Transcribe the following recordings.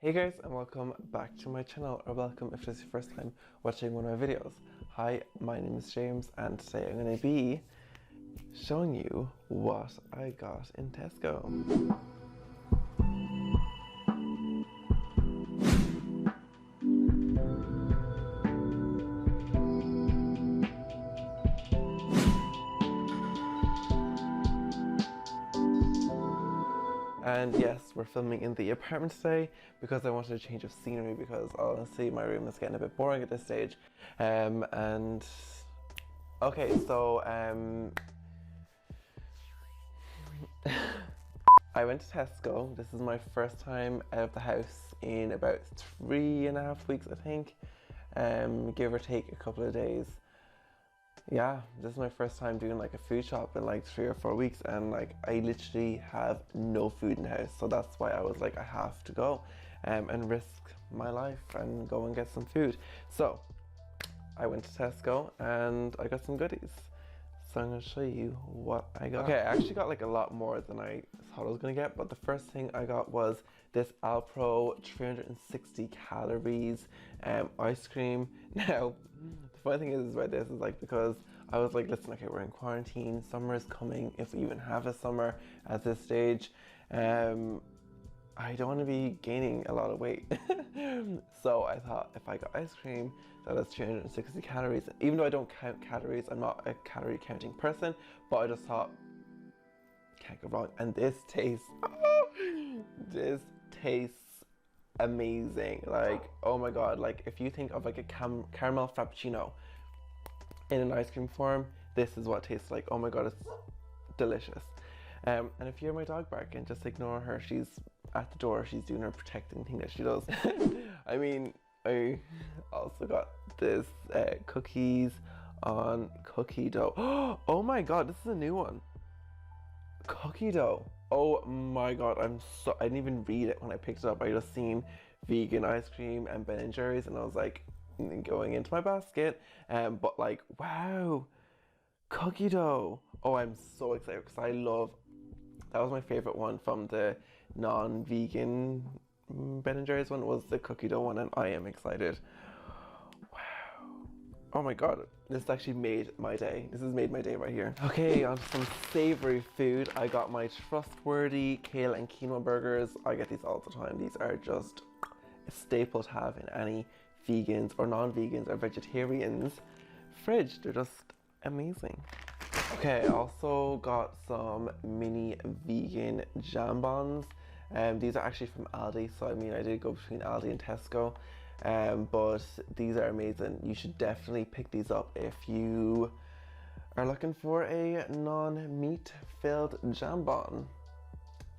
Hey guys, and welcome back to my channel, or welcome if this is your first time watching one of my videos. Hi, my name is James, and today I'm going to be showing you what I got in Tesco. And yes, we're filming in the apartment today because I wanted a change of scenery because honestly my room is getting a bit boring at this stage. I went to Tesco. This is my first time out of the house in about 3.5 weeks, I think, give or take a couple of days. Yeah, this is my first time doing like a food shop in like 3 or 4 weeks, and like I literally have no food in the house, so that's why I was like, I have to go and risk my life and go and get some food. So I went to Tesco and I got some goodies. So I'm gonna show you what I got. Okay, I actually got like a lot more than I thought I was gonna get, but the first thing I got was this Alpro 360 calories ice cream. Now, the funny thing is about this is like, because I was like, listen, okay, we're in quarantine, summer is coming, if we even have a summer at this stage. I don't want to be gaining a lot of weight. So I thought if I got ice cream that has 360 calories, even though I don't count calories, I'm not a calorie counting person, but I just thought, can't go wrong. And this tastes, this tastes amazing. Like, oh my god, like if you think of like a caramel frappuccino in an ice cream form, this is what it tastes like. Oh my god, it's delicious. And if you hear my dog barking, just ignore her. She's at the door. She's doing her protecting thing that she does. I mean, I also got this cookies on cookie dough. Oh my god, this is a new one. Cookie dough. Oh my god, I didn't even read it when I picked it up. I just seen vegan ice cream and Ben and Jerry's, and I was like, going into my basket. But like, wow, cookie dough. Oh, I'm so excited because that was my favorite one from the non-vegan Ben and Jerry's one, was the cookie dough one, and I am excited. Wow. Oh my god, this actually made my day. This has made my day right here. Okay, on to some savory food. I got my trustworthy kale and quinoa burgers. I get these all the time. These are just a staple to have in any vegans or non-vegans or vegetarians fridge. They're just amazing. Okay, I also got some mini vegan jambons. These are actually from Aldi, so I mean I did go between Aldi and Tesco, but these are amazing. You should definitely pick these up if you are looking for a non-meat filled jambon.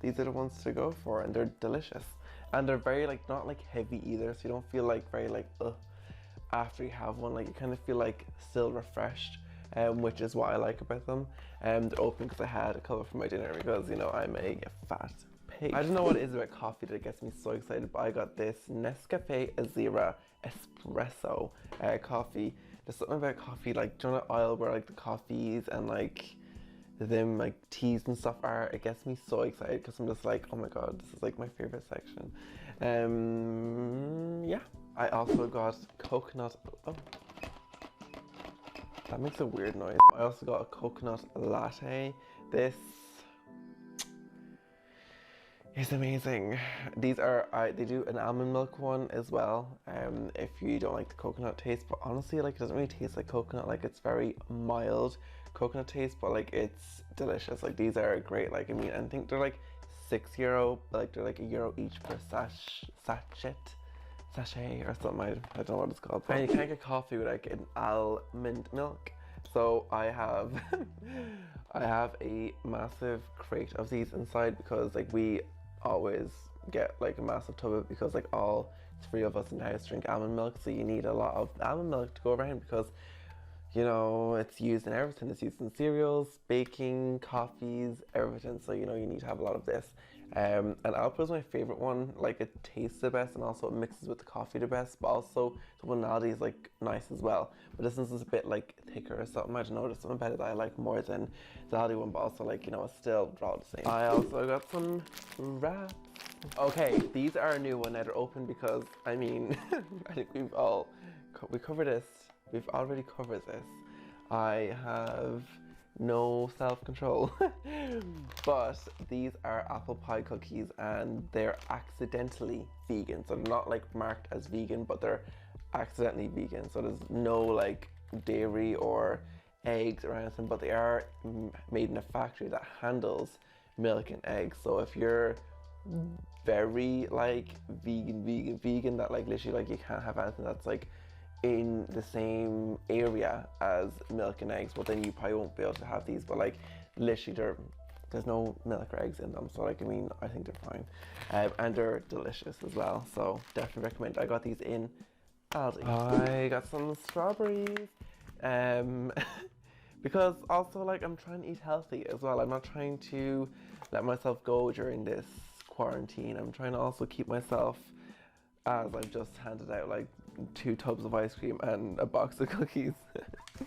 These are the ones to go for, and they're delicious. And they're very like, not like heavy either, so you don't feel like very like, ugh, after you have one. Like you kind of feel like still refreshed. Which is what I like about them. They're open because I had a couple for my dinner because, you know, I'm a fat pig. I don't know what it is about coffee that gets me so excited, but I got this Nescafe Azera Espresso coffee. There's something about coffee, like, do you know that aisle where like the coffees and like them like teas and stuff are? It gets me so excited because I'm just like, oh my god, this is like my favorite section. Yeah. I also got coconut, that makes a weird noise. I also got a coconut latte. This is amazing. These are, they do an almond milk one as well, if you don't like the coconut taste, but honestly, like, it doesn't really taste like coconut. Like, it's very mild coconut taste, but like, it's delicious. Like, these are great. Like, I mean, I think they're like €6, but like, they're like €1 each per sachet or something. I don't know what it's called. And you can't get coffee without getting almond milk. So I have I have a massive crate of these inside because like we always get like a massive tub of it because like all 3 of us in the house drink almond milk, so you need a lot of almond milk to go around because, you know, it's used in everything. It's used in cereals, baking, coffees, everything. So, you know, you need to have a lot of this. And Alpro is my favorite one. Like, it tastes the best and also it mixes with the coffee the best. But also, the one Aldi is like nice as well. But this one's a bit like thicker or something. I don't know, there's something about it that I like more than the Aldi one. But also, like, you know, it's still all the same. I also got some wraps. Okay, these are a new one that are open because, I mean, I think we covered this. We've already covered this. I have no self-control. But these are apple pie cookies and they're accidentally vegan. So they're not like marked as vegan, but they're accidentally vegan. So there's no like dairy or eggs or anything, but they are made in a factory that handles milk and eggs. So if you're very like vegan that like literally like you can't have anything that's like in the same area as milk and eggs, well then you probably won't be able to have these. But like literally there's no milk or eggs in them, so like I mean I think they're fine, and they're delicious as well, so definitely recommend. I got these in Aldi. I got some strawberries because also like I'm trying to eat healthy as well. I'm not trying to let myself go during this quarantine. I'm trying to also keep myself, as I've just handed out like 2 tubs of ice cream and a box of cookies.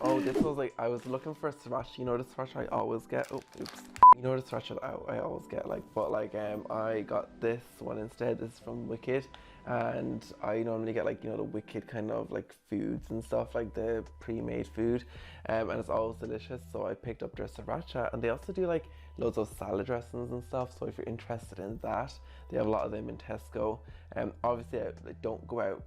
Oh, this was like, I was looking for a sriracha. You know the sriracha I always get? Oh, oops. You know the sriracha I always get, like, but like I got this one instead. This is from Wicked, and I normally get like, you know, the Wicked kind of like foods and stuff, like the pre-made food, and it's always delicious. So I picked up their sriracha, and they also do like loads of salad dressings and stuff. So if you're interested in that, they have a lot of them in Tesco. Obviously I don't go out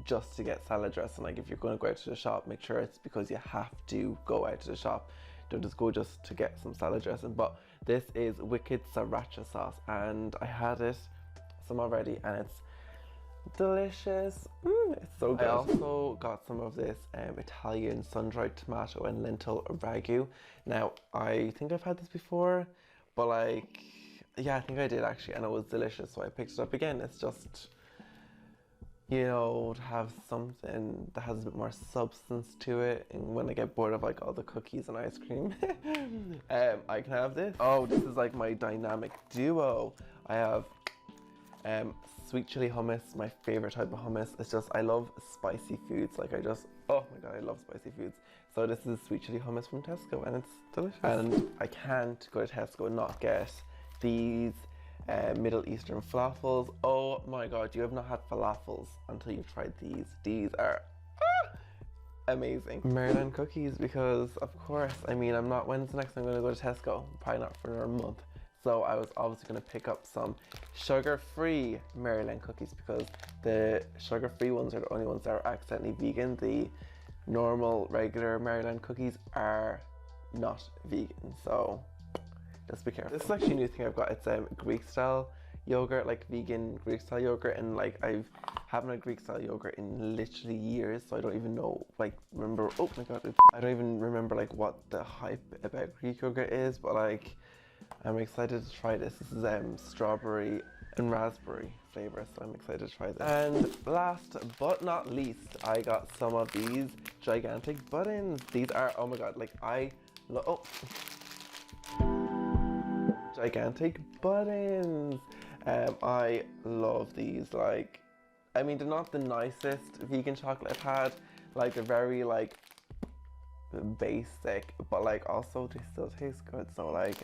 just to get salad dressing. Like if you're going to go out to the shop, make sure it's because you have to go out to the shop. Don't just go just to get some salad dressing. But this is Wicked Sriracha sauce, and I had some already, and it's delicious. It's so good. I also got some of this Italian sun-dried tomato and lentil ragu. Now I think I've had this before, but like, yeah, I think I did actually, and it was delicious, so I picked it up again. It's just, you know, to have something that has a bit more substance to it, and when I get bored of like all the cookies and ice cream, I can have this. Oh, this is like my dynamic duo. I have sweet chili hummus, my favorite type of hummus. It's just, I love spicy foods. Like oh my god, I love spicy foods. So this is sweet chili hummus from Tesco, and it's delicious. And I can't go to Tesco and not get these Middle Eastern falafels. Oh my god, you have not had falafels until you've tried these. These are amazing. Maryland cookies, because of course, I mean, when's the next time I'm gonna go to Tesco? Probably not for another month. So I was obviously gonna pick up some sugar-free Maryland cookies, because the sugar-free ones are the only ones that are accidentally vegan. The normal, regular Maryland cookies are not vegan, so just be careful. This is actually a new thing I've got. It's Greek style yogurt, like vegan Greek style yogurt, and like I've haven't had Greek style yogurt in literally years, so I don't even know, like, remember, oh my god, I don't even remember like what the hype about Greek yogurt is, but like I'm excited to try this. This is strawberry and raspberry flavor, so I'm excited to try this. And last but not least, I got some of these gigantic buttons. These are, oh my god, like gigantic buttons. I love these. Like, I mean, they're not the nicest vegan chocolate I've had. Like, they're very like basic, but like also they still taste good. So like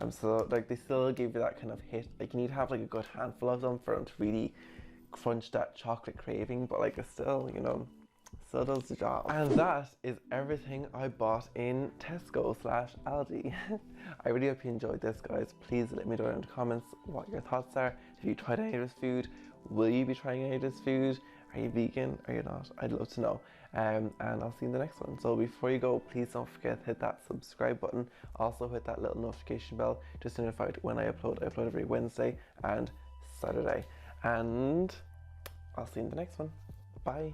I'm so like, they still give you that kind of hit. Like, you need to have like a good handful of them for them to really crunch that chocolate craving, but like it's still, you know, still does the job. And that is everything I bought in Tesco / Aldi. I really hope you enjoyed this, guys. Please let me know in the comments what your thoughts are. Have you tried any of this food? Will you be trying any of this food? Are you vegan? Are you not? I'd love to know. And I'll see you in the next one. So before you go, please don't forget to hit that subscribe button. Also hit that little notification bell just to be notified when I upload. I upload every Wednesday and Saturday. And I'll see you in the next one. Bye.